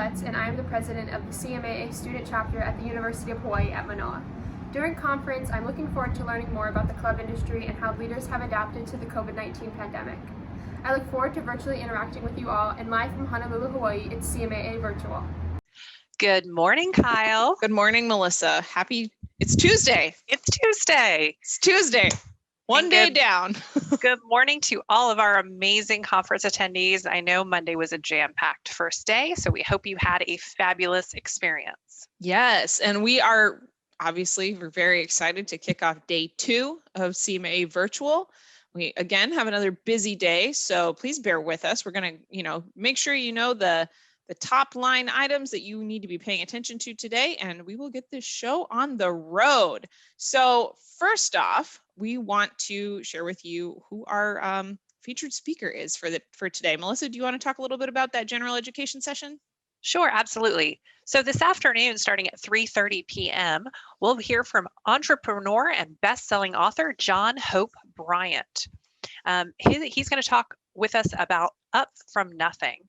Betts, and I am the president of the CMAA student chapter at the University of Hawaii at Manoa. During conference, I'm looking forward to learning more about the club industry and how leaders have adapted to the COVID-19 pandemic. I look forward to virtually interacting with you all, and live from Honolulu, Hawaii, it's CMAA Virtual. Good morning, Kyle. Good morning, Melissa. It's Tuesday. It's Tuesday. One day down. Good morning to all of our amazing conference attendees. I know Monday was a jam-packed first day, so we hope you had a fabulous experience. Yes, and we're very excited to kick off day 2 of CMAA Virtual. We again have another busy day, so please bear with us. We're going to, make sure you know the top line items that you need to be paying attention to today, and we will get this show on the road. So first off, we want to share with you who our featured speaker is for today. Melissa, do you want to talk a little bit about that general education session? Sure, absolutely. So this afternoon, starting at 3:30 p.m., we'll hear from entrepreneur and best-selling author John Hope Bryant. He's going to talk with us about Up From Nothing.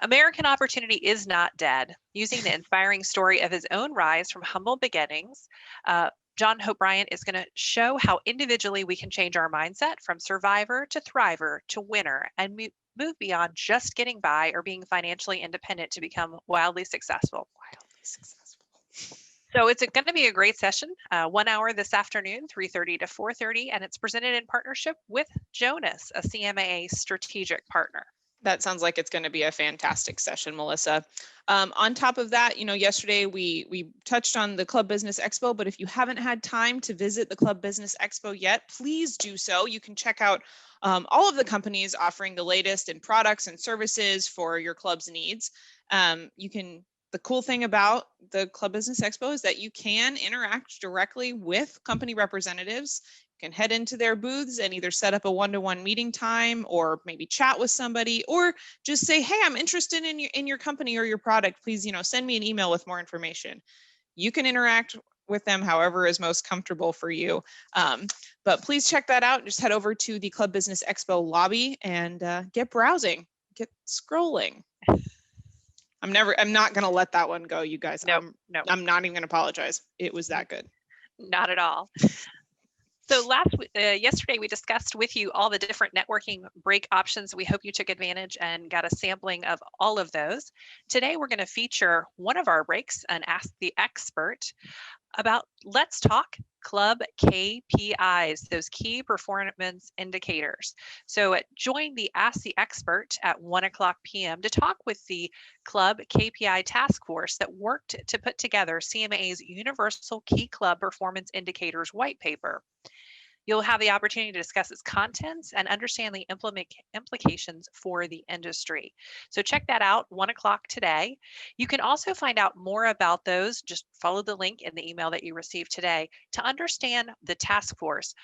American opportunity is not dead. Using the inspiring story of his own rise from humble beginnings, John Hope Bryant is going to show how individually we can change our mindset from survivor to thriver to winner and move beyond just getting by or being financially independent to become wildly successful. So it's going to be a great session, 1 hour this afternoon, 3:30 to 4:30, and it's presented in partnership with Jonas, a CMAA strategic partner. That sounds like it's going to be a fantastic session, Melissa. On top of that, yesterday we touched on the Club Business Expo, but if you haven't had time to visit the Club Business Expo yet, please do so. You can check out all of the companies offering the latest in products and services for your club's needs. The cool thing about the Club Business Expo is that you can interact directly with company representatives. You can head into their booths and either set up a one-to-one meeting time or maybe chat with somebody, or just say, hey, I'm interested in your company or your product. Please, send me an email with more information. You can interact with them however is most comfortable for you. But please check that out. Just head over to the Club Business Expo lobby and get browsing, get scrolling. I'm not going to let that one go, you guys. No. I'm not even going to apologize. It was that good. Not at all. So yesterday we discussed with you all the different networking break options. We hope you took advantage and got a sampling of all of those. Today we're going to feature one of our breaks and Ask the Expert about Let's Talk Club KPIs, those key performance indicators. So join the Ask the Expert at 1:00 p.m. to talk with the Club KPI Task Force that worked to put together CMA's Universal Key Club Performance Indicators white paper. You'll have the opportunity to discuss its contents and understand the implications for the industry. So check that out, 1:00 today. You can also find out more about those. Just follow the link in the email that you received today to understand the task force,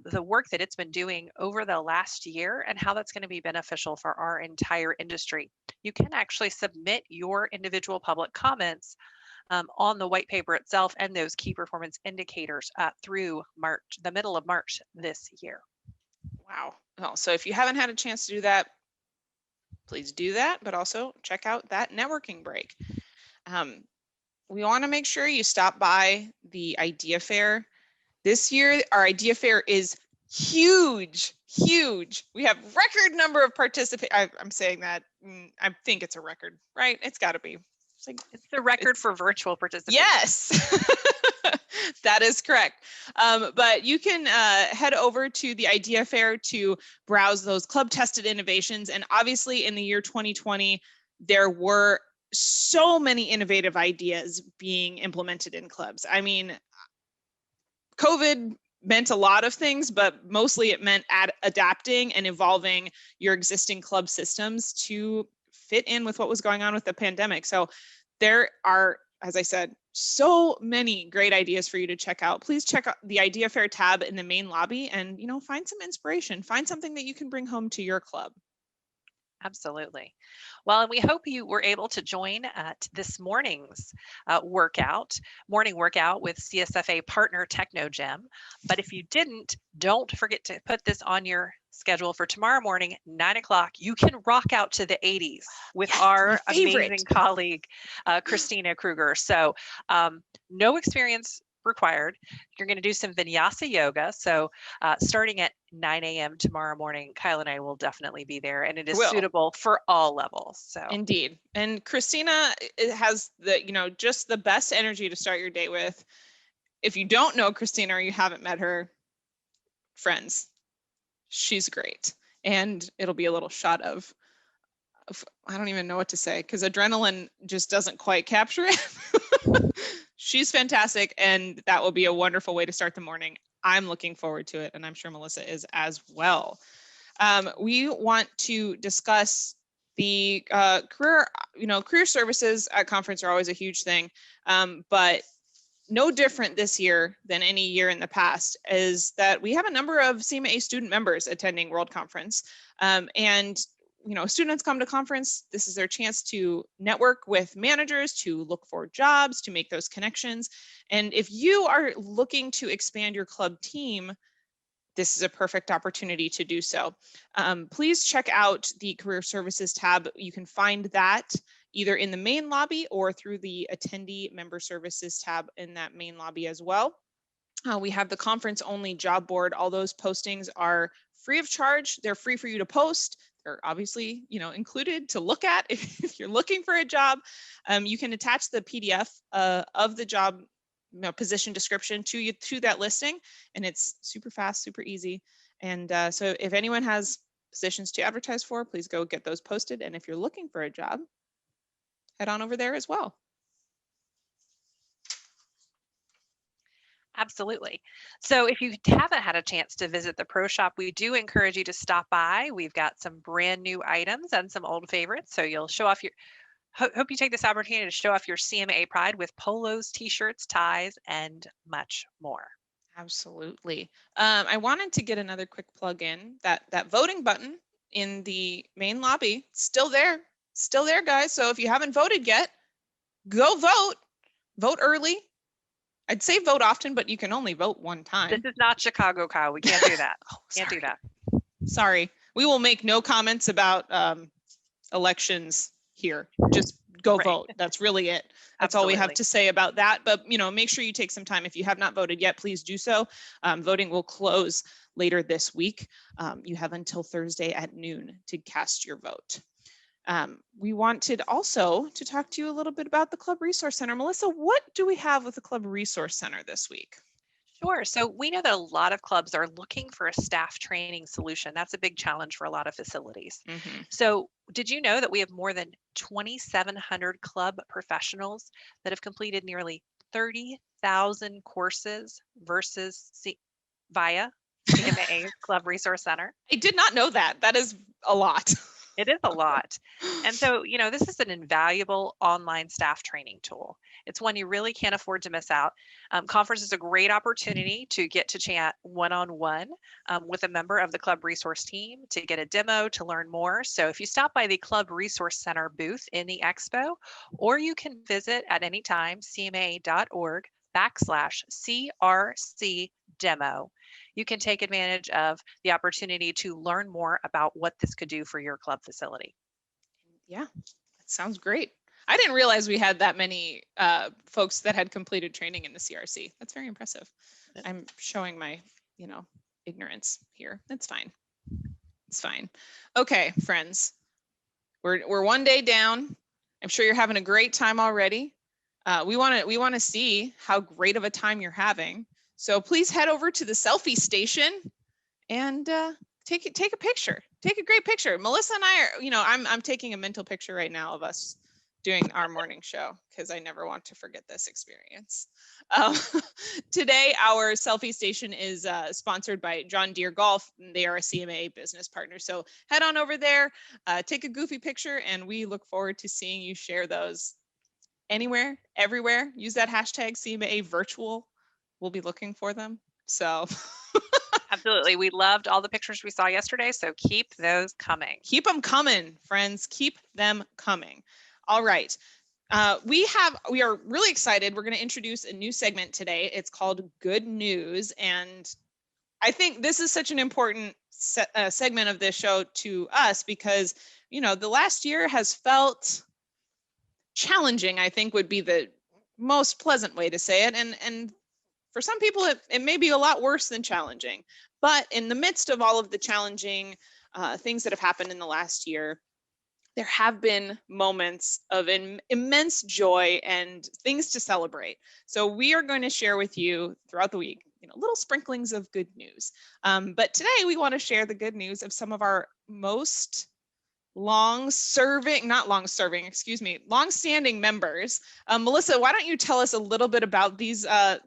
the work that it's been doing over the last year and how that's going to be beneficial for our entire industry. You can actually submit your individual public comments on the white paper itself and those key performance indicators through the middle of March this year. Wow. Well, so if you haven't had a chance to do that, please do that, but also check out that networking break. We want to make sure you stop by the Idea Fair. This year, our Idea Fair is huge. We have record number of participants. I'm saying that, I think it's a record, right? It's got to be. It's the record for virtual participation. Yes, that is correct. But you can head over to the Idea Fair to browse those club tested innovations. And obviously in the year 2020, there were so many innovative ideas being implemented in clubs. I mean, COVID meant a lot of things, but mostly it meant adapting and evolving your existing club systems to fit in with what was going on with the pandemic. So there are, as I said, so many great ideas for you to check out. Please check out the Idea Fair tab in the main lobby and, find some inspiration, find something that you can bring home to your club. Absolutely. Well, and we hope you were able to join at this morning's morning workout with CSFA partner TechnoGem. But if you didn't, don't forget to put this on your schedule for tomorrow morning, 9 o'clock. You can rock out to the 80s with Yes, our my favorite. amazing colleague, Christina Kruger. So no experience required. You're going to do some vinyasa yoga. So starting at 9 a.m. tomorrow morning, Kyle and I will definitely be there, and it is suitable for all levels. So indeed. And Christina has the, just the best energy to start your day with. If you don't know Christina or you haven't met her, friends, she's great. And it'll be a little shot of I don't even know what to say because adrenaline just doesn't quite capture it. She's fantastic, and that will be a wonderful way to start the morning. I'm looking forward to it, and I'm sure Melissa is as well. We want to discuss the career services at conference are always a huge thing, but no different this year than any year in the past is that we have a number of CMA student members attending World Conference, and students come to conference. This is their chance to network with managers, to look for jobs, to make those connections. And if you are looking to expand your club team, this is a perfect opportunity to do so. Please check out the Career Services tab. You can find that either in the main lobby or through the Attendee Member Services tab in that main lobby as well. We have the conference only job board. All those postings are free of charge. They're free for you to post. They're obviously, included to look at if you're looking for a job. You can attach the PDF of the job position description to that listing, and it's super fast, super easy. And so if anyone has positions to advertise for, please go get those posted. And if you're looking for a job, head on over there as well. Absolutely. So if you haven't had a chance to visit the Pro Shop, we do encourage you to stop by. We've got some brand new items and some old favorites. So you'll show off your, hope you take this opportunity to show off your CMA pride with polos, t-shirts, ties, and much more. Absolutely. I wanted to get another quick plug in that voting button in the main lobby, still there, guys. So if you haven't voted yet, go vote early. I'd say vote often, but you can only vote one time. This is not Chicago, Kyle. We can't do that. Can't do that. Sorry. We will make no comments about elections here. Just go vote. That's really it. That's all we have to say about that. But, make sure you take some time. If you have not voted yet, please do so. Voting will close later this week. You have until Thursday at noon to cast your vote. We wanted also to talk to you a little bit about the Club Resource Center. Melissa, what do we have with the Club Resource Center this week? Sure. So we know that a lot of clubs are looking for a staff training solution. That's a big challenge for a lot of facilities. Mm-hmm. So did you know that we have more than 2,700 club professionals that have completed nearly 30,000 courses via CMA's Club Resource Center? I did not know that. That is a lot. It is a lot. And so, this is an invaluable online staff training tool. It's one you really can't afford to miss out. Conference is a great opportunity to get to chat one-on-one with a member of the Club Resource team, to get a demo, to learn more. So if you stop by the Club Resource Center booth in the expo, or you can visit at any time, cma.org/CRC demo. You can take advantage of the opportunity to learn more about what this could do for your club facility. Yeah, that sounds great. I didn't realize we had that many folks that had completed training in the CRC. That's very impressive. I'm showing my, ignorance here. That's fine. It's fine. Okay, friends, we're one day down. I'm sure you're having a great time already. We want to see how great of a time you're having. So please head over to the selfie station and take a picture. Take a great picture. Melissa and I are, I'm taking a mental picture right now of us doing our morning show because I never want to forget this experience. Today, our selfie station is sponsored by John Deere Golf. They are a CMA business partner. So head on over there, take a goofy picture, and we look forward to seeing you share those anywhere, everywhere. Use that hashtag CMA virtual. We'll be looking for them. So absolutely. We loved all the pictures we saw yesterday. So keep those coming. Keep them coming, friends. Keep them coming. All right. We are really excited. We're going to introduce a new segment today. It's called Good News. And I think this is such an important segment of this show to us because, the last year has felt challenging, I think would be the most pleasant way to say it. And for some people, it may be a lot worse than challenging. But in the midst of all of the challenging things that have happened in the last year, there have been moments of immense joy and things to celebrate. So we are going to share with you throughout the week, little sprinklings of good news. But today we want to share the good news of some of our most long-standing members. Melissa, why don't you tell us a little bit about these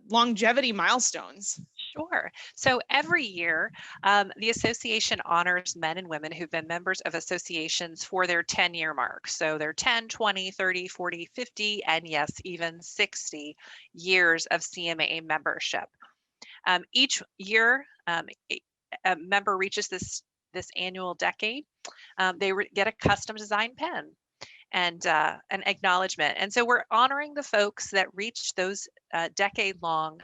longevity milestones? Sure. So every year, the association honors men and women who've been members of associations for their 10-year mark. So they're 10, 20, 30, 40, 50, and yes, even 60 years of CMAA membership. Each year, a member reaches this annual decade. They get a custom design pen and an acknowledgement. And so we're honoring the folks that reached those decade-long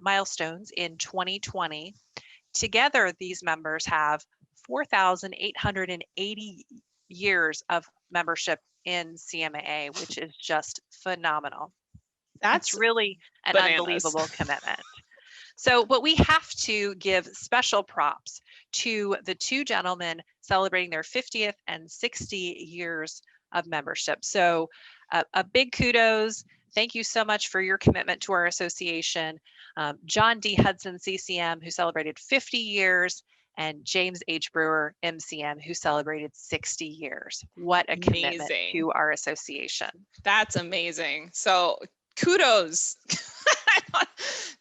milestones in 2020. Together, these members have 4,880 years of membership in CMAA, which is just phenomenal. That's really an unbelievable commitment. But we have to give special props to the two gentlemen celebrating their 50th and 60 years of membership. So a big kudos. Thank you so much for your commitment to our association. John D. Hudson, CCM, who celebrated 50 years, and James H. Brewer, MCM, who celebrated 60 years. What a commitment to our association. That's amazing. So kudos.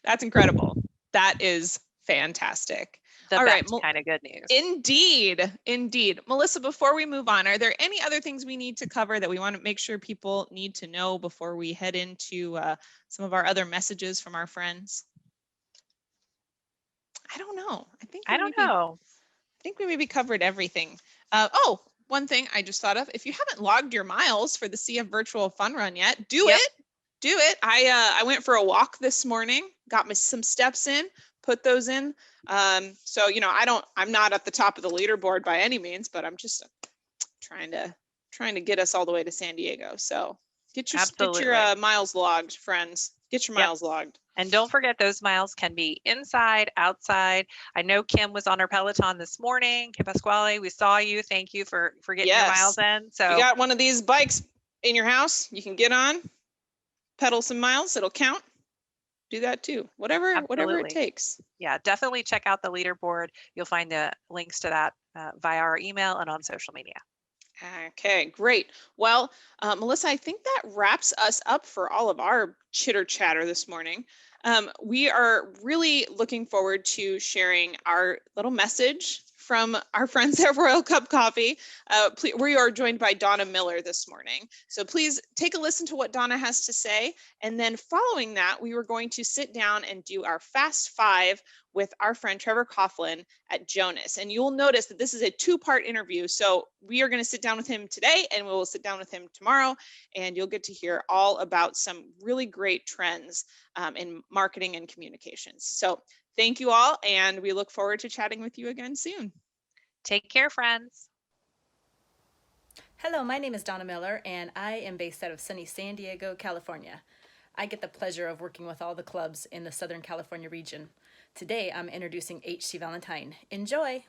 That's incredible. That is fantastic. All right, kind of good news. Indeed. Melissa, before we move on, are there any other things we need to cover that we want to make sure people need to know before we head into some of our other messages from our friends? I don't know. I think we maybe covered everything. One thing I just thought of, if you haven't logged your miles for the CF Virtual Fun Run yet, do it. I went for a walk this morning, got me some steps in, put those in. I'm not at the top of the leaderboard by any means, but I'm just trying to get us all the way to San Diego. So get your miles logged, friends. Get your miles logged. And don't forget, those miles can be inside, outside. I know Kim was on her Peloton this morning. Kim Pasquale, we saw you. Thank you for getting your miles in. So you got one of these bikes in your house, you can get on, pedal some miles, it'll count. Do that too. Whatever it takes. Yeah, definitely check out the leaderboard. You'll find the links to that via our email and on social media. Okay, great. Well, Melissa, I think that wraps us up for all of our chitter chatter this morning. We are really looking forward to sharing our little message from our friends at Royal Cup Coffee. We are joined by Donna Miller this morning. So please take a listen to what Donna has to say. And then following that, we were going to sit down and do our Fast Five with our friend Trevor Coughlan at Jonas. And you'll notice that this is a two-part interview. So we are going to sit down with him today and we will sit down with him tomorrow. And you'll get to hear all about some really great trends in marketing and communications. So thank you all, and we look forward to chatting with you again soon. Take care, friends. Hello, my name is Donna Miller, and I am based out of sunny San Diego, California. I get the pleasure of working with all the clubs in the Southern California region. Today, I'm introducing H.C. Valentine. Enjoy!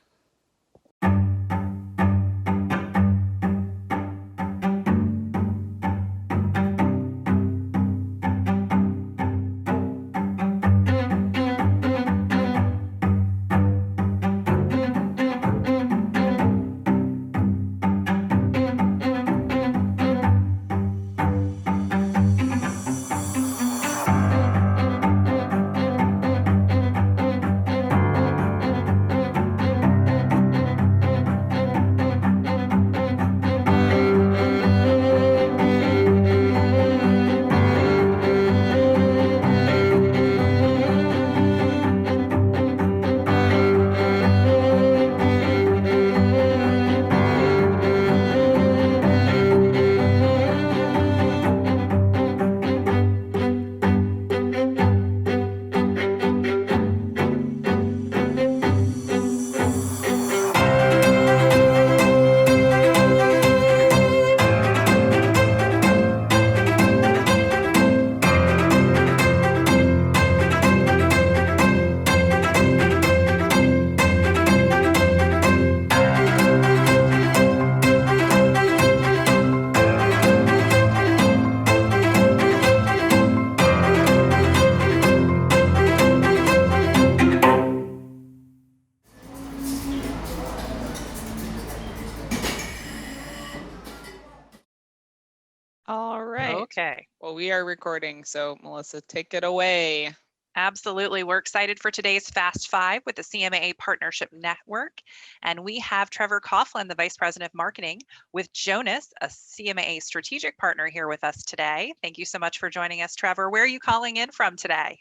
Okay. Well, we are recording, so Melissa, take it away. Absolutely. We're excited for today's Fast Five with the CMAA Partnership Network. And we have Trevor Coughlan, the Vice President of Marketing, with Jonas, a CMAA strategic partner, here with us today. Thank you so much for joining us, Trevor. Where are you calling in from today?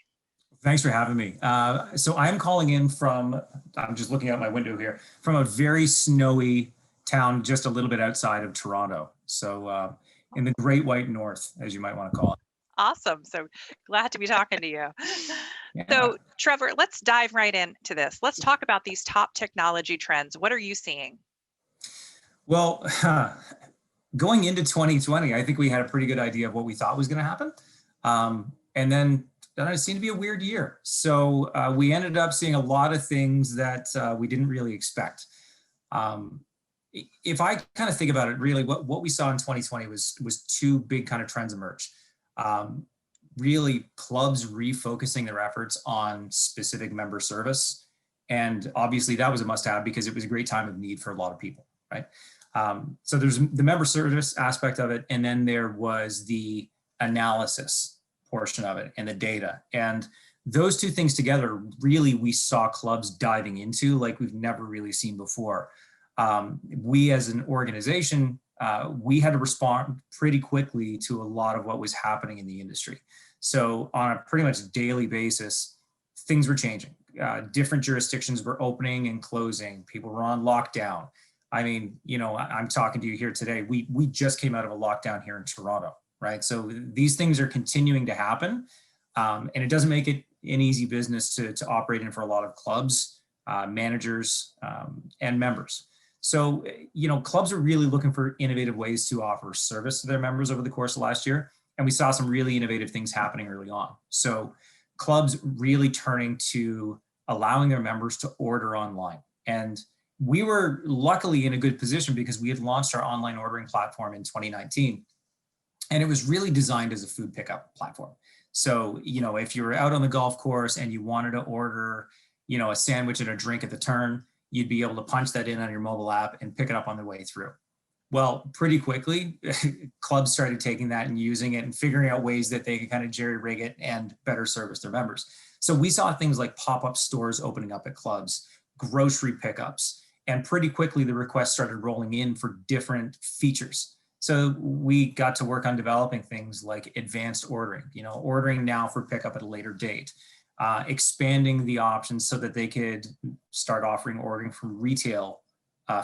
Thanks for having me. So I'm calling in from, I'm just looking out my window here, from a very snowy town just a little bit outside of Toronto. So in the Great White North, as you might want to call it. Awesome. So glad to be talking to you. Yeah. So Trevor, let's dive right into this. Let's talk about these top technology trends. What are you seeing? Well, going into 2020, I think we had a pretty good idea of what we thought was going to happen. And then it seemed to be a weird year. So we ended up seeing a lot of things that we didn't really expect. If I kind of think about it, really what we saw in 2020 was two big kind of trends emerge. Really clubs refocusing their efforts on specific member service. And obviously that was a must-have because it was a great time of need for a lot of people, right? So there's the member service aspect of it, and then there was the analysis portion of it and the data. And those two things together, really, we saw clubs diving into like we've never really seen before. We as an organization, we had to respond pretty quickly to a lot of what was happening in the industry. So on a pretty much daily basis, things were changing. Different jurisdictions were opening and closing. People were on lockdown. I mean, I'm talking to you here today. We just came out of a lockdown here in Toronto, right? So these things are continuing to happen. And it doesn't make it an easy business to operate in for a lot of clubs, managers, and members. So, clubs are really looking for innovative ways to offer service to their members over the course of last year. And we saw some really innovative things happening early on. So clubs really turning to allowing their members to order online. And we were luckily in a good position because we had launched our online ordering platform in 2019. And it was really designed as a food pickup platform. So, if you were out on the golf course and you wanted to order, a sandwich and a drink at the turn, you'd be able to punch that in on your mobile app and pick it up on the way through. Well, pretty quickly, clubs started taking that and using it and figuring out ways that they could kind of jerry-rig it and better service their members. So we saw things like pop-up stores opening up at clubs, grocery pickups, and pretty quickly the requests started rolling in for different features. So we got to work on developing things like advanced ordering, ordering now for pickup at a later date, expanding the options so that they could start offering ordering from retail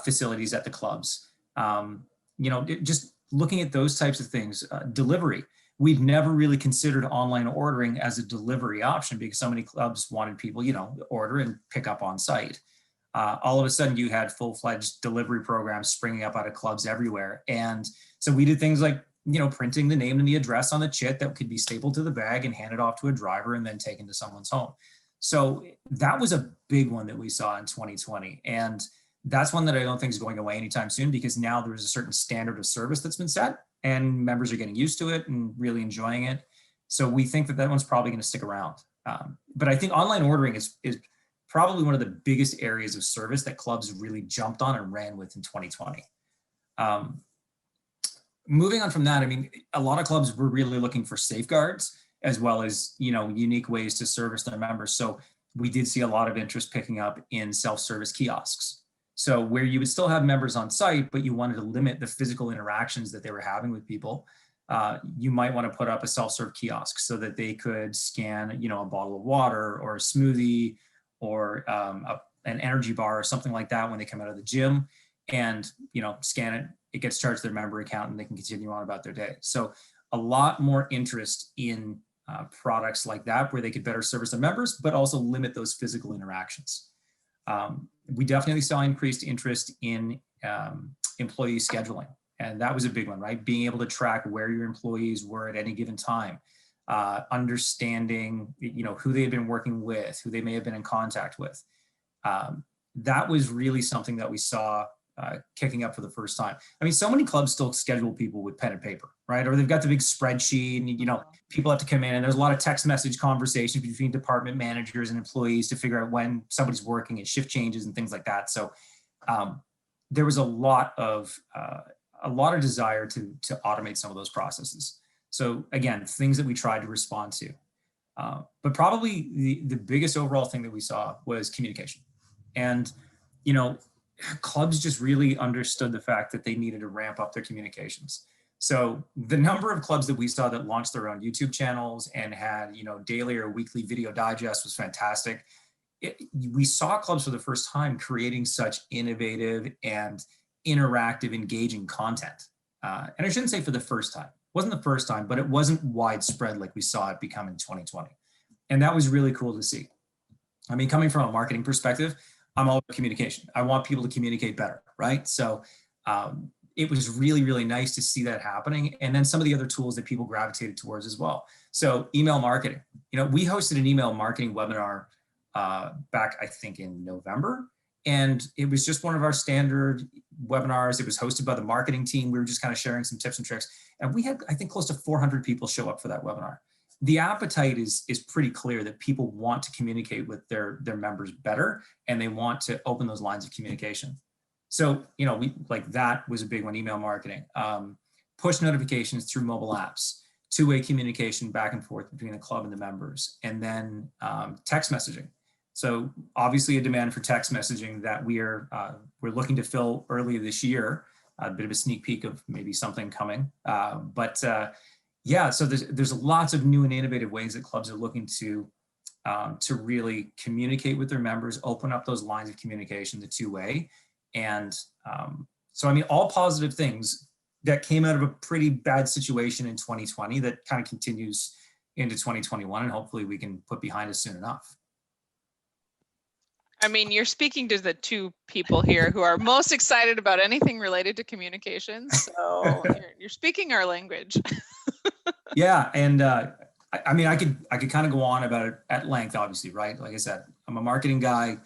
facilities at the clubs. Just looking at those types of things, delivery. We'd never really considered online ordering as a delivery option because so many clubs wanted people, order and pick up on site. All of a sudden you had full-fledged delivery programs springing up out of clubs everywhere. And so we did things like, printing the name and the address on the chit that could be stapled to the bag and handed off to a driver and then taken to someone's home. So that was a big one that we saw in 2020. And that's one that I don't think is going away anytime soon because now there's a certain standard of service that's been set and members are getting used to it and really enjoying it. So we think that one's probably going to stick around. But I think online ordering is probably one of the biggest areas of service that clubs really jumped on and ran with in 2020. Moving on from that, I mean, a lot of clubs were really looking for safeguards as well as, unique ways to service their members. So we did see a lot of interest picking up in self-service kiosks. So where you would still have members on site, but you wanted to limit the physical interactions that they were having with people, you might want to put up a self-serve kiosk so that they could scan, a bottle of water or a smoothie or an energy bar or something like that when they come out of the gym and, scan it. It gets charged to their member account and they can continue on about their day. So a lot more interest in products like that where they could better service their members, but also limit those physical interactions. We definitely saw increased interest in employee scheduling. And that was a big one, right? Being able to track where your employees were at any given time, understanding, who they had been working with, who they may have been in contact with. That was really something that we saw kicking up for the first time. I mean, so many clubs still schedule people with pen and paper, right? Or they've got the big spreadsheet and, people have to come in and there's a lot of text message conversations between department managers and employees to figure out when somebody's working and shift changes and things like that. So there was a lot of desire to automate some of those processes. So again, things that we tried to respond to. But probably the biggest overall thing that we saw was communication. And, you know, clubs just really understood the fact that they needed to ramp up their communications. So the number of clubs that we saw that launched their own YouTube channels and had, you know, daily or weekly video digests was fantastic. We saw clubs for the first time creating such innovative and interactive, engaging content. And I shouldn't say for the first time. It wasn't the first time, but it wasn't widespread like we saw it become in 2020. And that was really cool to see. I mean, coming from a marketing perspective, I'm all about communication. I want people to communicate better, right? So it was really, really nice to see that happening. And then some of the other tools that people gravitated towards as well. So email marketing. You know, we hosted an email marketing webinar back, I think, in November. And it was just one of our standard webinars. It was hosted by the marketing team. We were just kind of sharing some tips and tricks. And we had, I think, close to 400 people show up for that webinar. The appetite is pretty clear that people want to communicate with their members better, and they want to open those lines of communication. So, you know, that was a big one, email marketing, push notifications through mobile apps, two-way communication back and forth between the club and the members, and then text messaging. So obviously a demand for text messaging that we're looking to fill early this year, a bit of a sneak peek of maybe something coming. Yeah, so there's lots of new and innovative ways that clubs are looking to really communicate with their members, open up those lines of communication, the two-way. And so, I mean, all positive things that came out of a pretty bad situation in 2020 that kind of continues into 2021, and hopefully we can put behind us soon enough. I mean, you're speaking to the two people here who are most excited about anything related to communications. So you're speaking our language. Yeah, and I mean, I could kind of go on about it at length, obviously, right? Like I said, I'm a marketing guy.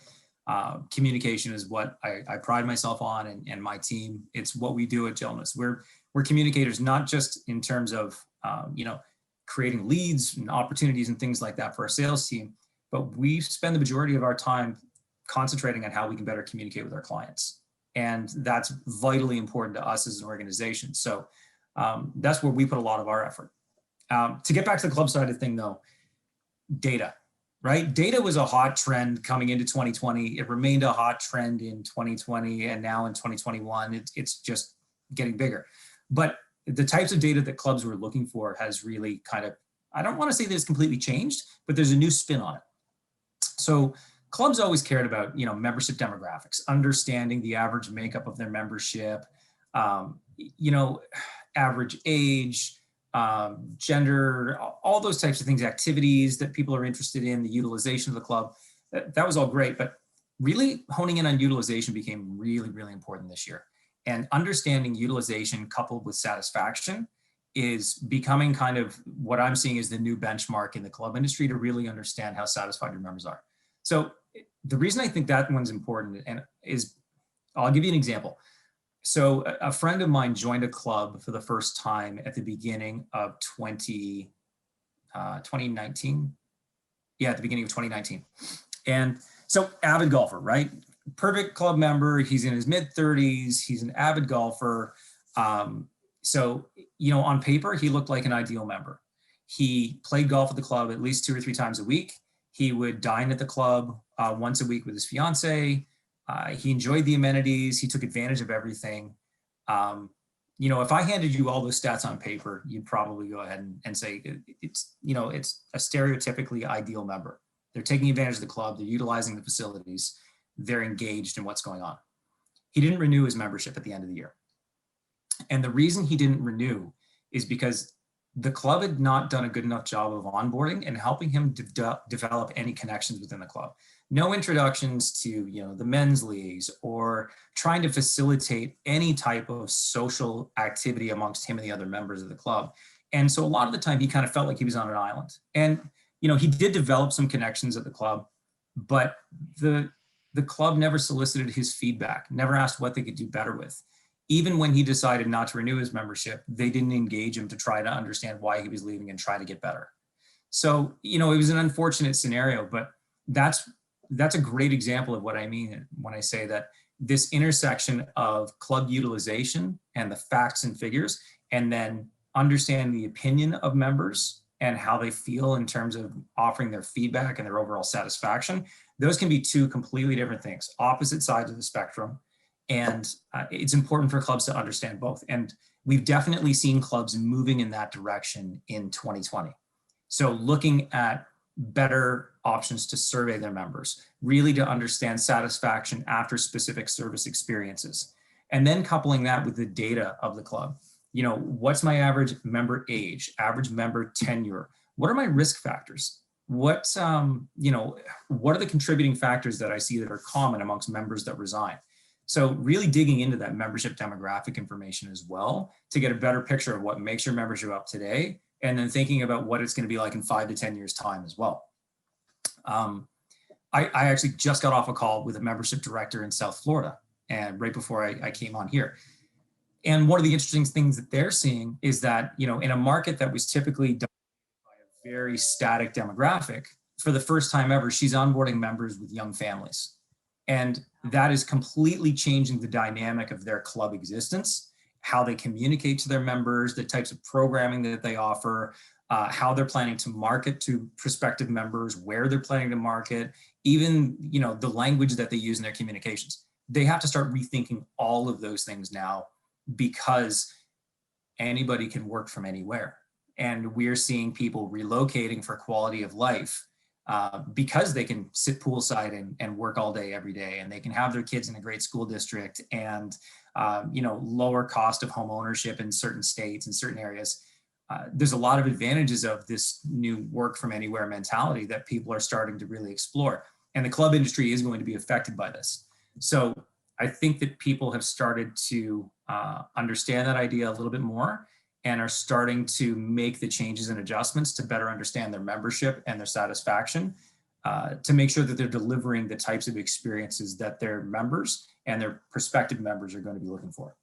Communication is what I pride myself on, and my team. It's what we do at Jonas. We're communicators, not just in terms of you know, creating leads and opportunities and things like that for our sales team, but we spend the majority of our time concentrating on how we can better communicate with our clients, and that's vitally important to us as an organization. So that's where we put a lot of our effort. To get back to the club side of the thing, though, data. Right? Data was a hot trend coming into 2020. It remained a hot trend in 2020, and now in 2021, it's just getting bigger. But the types of data that clubs were looking for has really kind of, I don't want to say that it's completely changed, but there's a new spin on it. So clubs always cared about, you know, membership demographics, understanding the average makeup of their membership, you know, average age, gender, all those types of things, activities that people are interested in, the utilization of the club. That was all great, but really honing in on utilization became really, really important this year. And understanding utilization coupled with satisfaction is becoming kind of what I'm seeing as the new benchmark in the club industry to really understand how satisfied your members are. So the reason I think that one's important and is, I'll give you an example. So a friend of mine joined a club for the first time at the beginning of 2019. Yeah, at the beginning of 2019. And so avid golfer, right? Perfect club member. He's in his mid 30s. He's an avid golfer. So, you know, on paper, he looked like an ideal member. He played golf at the club at least 2 or 3 times a week. He would dine at the club once a week with his fiance. He enjoyed the amenities. He took advantage of everything. You know, if I handed you all those stats on paper, you'd probably go ahead and say it's, you know, it's a stereotypically ideal member. They're taking advantage of the club. They're utilizing the facilities. They're engaged in what's going on. He didn't renew his membership at the end of the year. And the reason he didn't renew is because the club had not done a good enough job of onboarding and helping him develop any connections within the club. No introductions to, you know, the men's leagues or trying to facilitate any type of social activity amongst him and the other members of the club. And so a lot of the time he kind of felt like he was on an island. And, you know, he did develop some connections at the club, but the club never solicited his feedback, never asked what they could do better with. Even when he decided not to renew his membership, they didn't engage him to try to understand why he was leaving and try to get better. So, you know, it was an unfortunate scenario, but that's a great example of what I mean when I say that this intersection of club utilization and the facts and figures, and then understand the opinion of members and how they feel in terms of offering their feedback and their overall satisfaction. Those can be two completely different things, opposite sides of the spectrum. And it's important for clubs to understand both. And we've definitely seen clubs moving in that direction in 2020. So looking at better options to survey their members, really to understand satisfaction after specific service experiences. And then coupling that with the data of the club. You know, what's my average member age, average member tenure? What are my risk factors? What, you know, what are the contributing factors that I see that are common amongst members that resign? So really digging into that membership demographic information as well to get a better picture of what makes your membership up today, and then thinking about what it's going to be like in 5 to 10 years time as well. I actually just got off a call with a membership director in South Florida, and right before I came on here. And one of the interesting things that they're seeing is that, you know, in a market that was typically dominated by a very static demographic, for the first time ever, she's onboarding members with young families. And that is completely changing the dynamic of their club existence, how they communicate to their members, the types of programming that they offer, how they're planning to market to prospective members, where they're planning to market, even, you know, the language that they use in their communications. They have to start rethinking all of those things now, because anybody can work from anywhere. And we're seeing people relocating for quality of life because they can sit poolside and work all day, every day, and they can have their kids in a great school district and, you know, lower cost of home ownership in certain states and certain areas. There's a lot of advantages of this new work from anywhere mentality that people are starting to really explore. And the club industry is going to be affected by this. So I think that people have started to understand that idea a little bit more and are starting to make the changes and adjustments to better understand their membership and their satisfaction, to make sure that they're delivering the types of experiences that their members and their prospective members are going to be looking for.